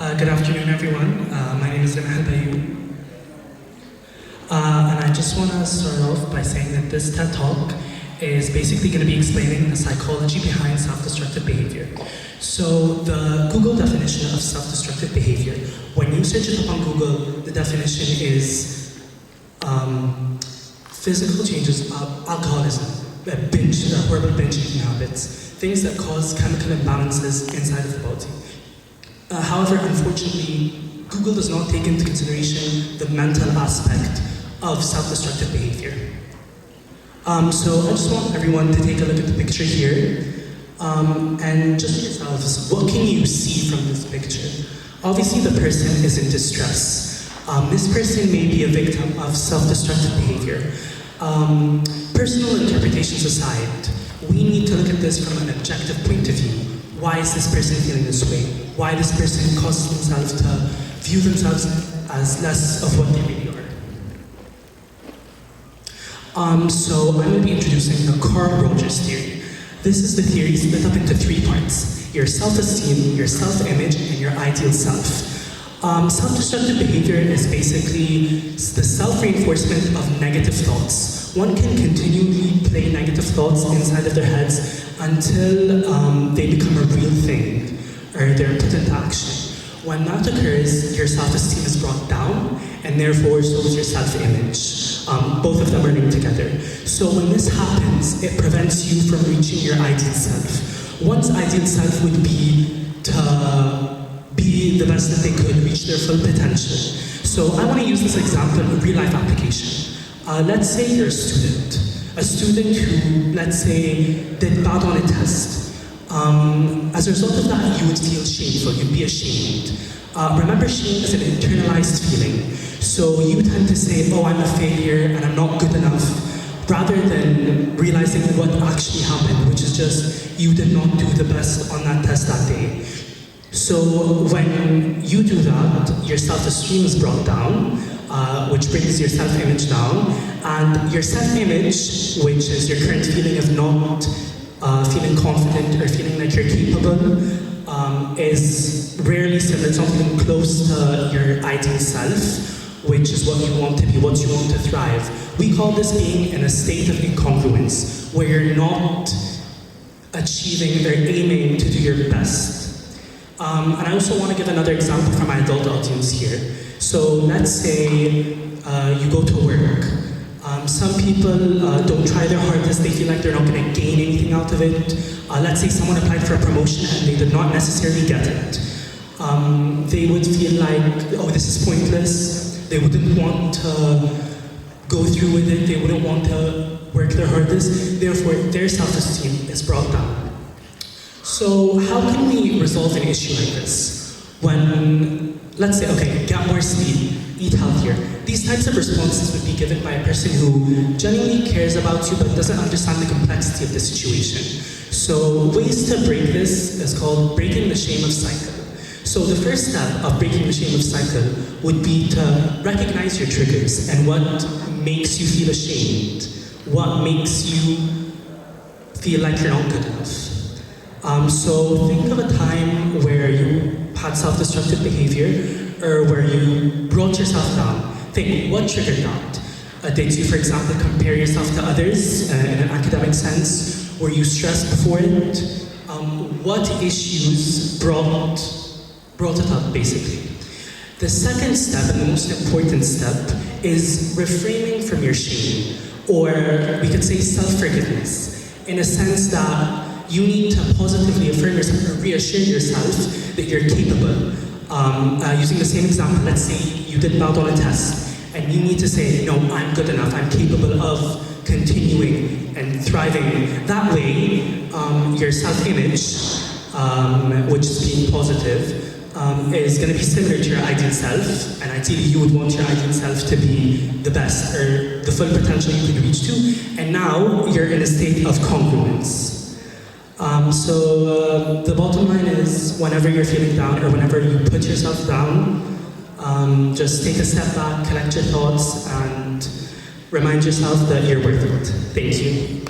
Good afternoon, everyone. My name is Rimah Bayouk. And I just want to start off by saying that this TED Talk is basically going to be explaining the psychology behind self-destructive behavior. So the Google definition of self-destructive behavior, when you search it up on Google, the definition is physical changes of alcoholism, horrible binge eating habits, things that cause chemical imbalances inside of the body. However, unfortunately, Google does not take into consideration the mental aspect of self-destructive behavior. So I just want everyone to take a look at the picture here. And just yourselves, what can you see from this picture? Obviously, the person is in distress. This person may be a victim of self-destructive behavior. Personal interpretations aside, we need to look at this from an objective point of view. Why is this person feeling this way? Why this person causes themselves to view themselves as less of what they really are? So I'm going to be introducing the Carl Rogers theory. This is the theory split up into 3 parts: your self-esteem, your self-image, and your ideal self. Self-destructive behavior is basically the self-reinforcement of negative thoughts. One can continually play negative thoughts inside of their heads until they become a real thing, or they're put into action. When that occurs, your self-esteem is brought down, and therefore so is your self-image. Both of them are linked together. So when this happens, it prevents you from reaching your ideal self. One's ideal self would be to be the best that they could, reach their full potential. So I want to use this example in a real-life application. Let's say you're a student who, let's say, did bad on a test. As a result of that, you would feel shameful, you'd be ashamed. Remember, shame is an internalized feeling. So you tend to say, oh, I'm a failure and I'm not good enough, rather than realizing what actually happened, which is just you did not do the best on that test that day. So when you do that, your self-esteem is brought down, which brings your self-image down, and your self-image, which is your current feeling of not feeling confident or feeling like you're capable, is rarely similar, something close to your ideal self, which is what you want to be, what you want to thrive. We call this being in a state of incongruence, where you're not achieving or aiming to do your best. And I also want to give another example from my adult audience here. So let's say you go to work. Some people don't try their hardest, they feel like they're not going to gain anything out of it. Let's say someone applied for a promotion and they did not necessarily get it. They would feel like, oh, this is pointless. They wouldn't want to go through with it, they wouldn't want to work their hardest, therefore their self-esteem is brought down. So how can we resolve an issue like this? When, let's say, okay, get more sleep, eat healthier. These types of responses would be given by a person who genuinely cares about you but doesn't understand the complexity of the situation. So ways to break this is called breaking the shame of cycle. So the first step of breaking the shame of cycle would be to recognize your triggers and what makes you feel ashamed, what makes you feel like you're not good enough. So think of a time where you had self-destructive behavior or where you brought yourself down. Think, what triggered that? Did you, for example, compare yourself to others in an academic sense? Were you stressed before it? What issues brought it up, basically? The second step, and the most important step, is refraining from your shame, or we could say self-forgiveness, in a sense that you need to positively affirm yourself or reassure yourself that you're capable. Using the same example, let's say you did bad on a test, and you need to say, no, I'm good enough, I'm capable of continuing and thriving. That way, your self-image, which is being positive, is going to be similar to your ideal self, and ideally you would want your ideal self to be the best, or the full potential you could reach to, and now you're in a state of congruence. So the bottom line is, whenever you're feeling down or whenever you put yourself down, just take a step back, collect your thoughts, and remind yourself that you're worth it. Thank you.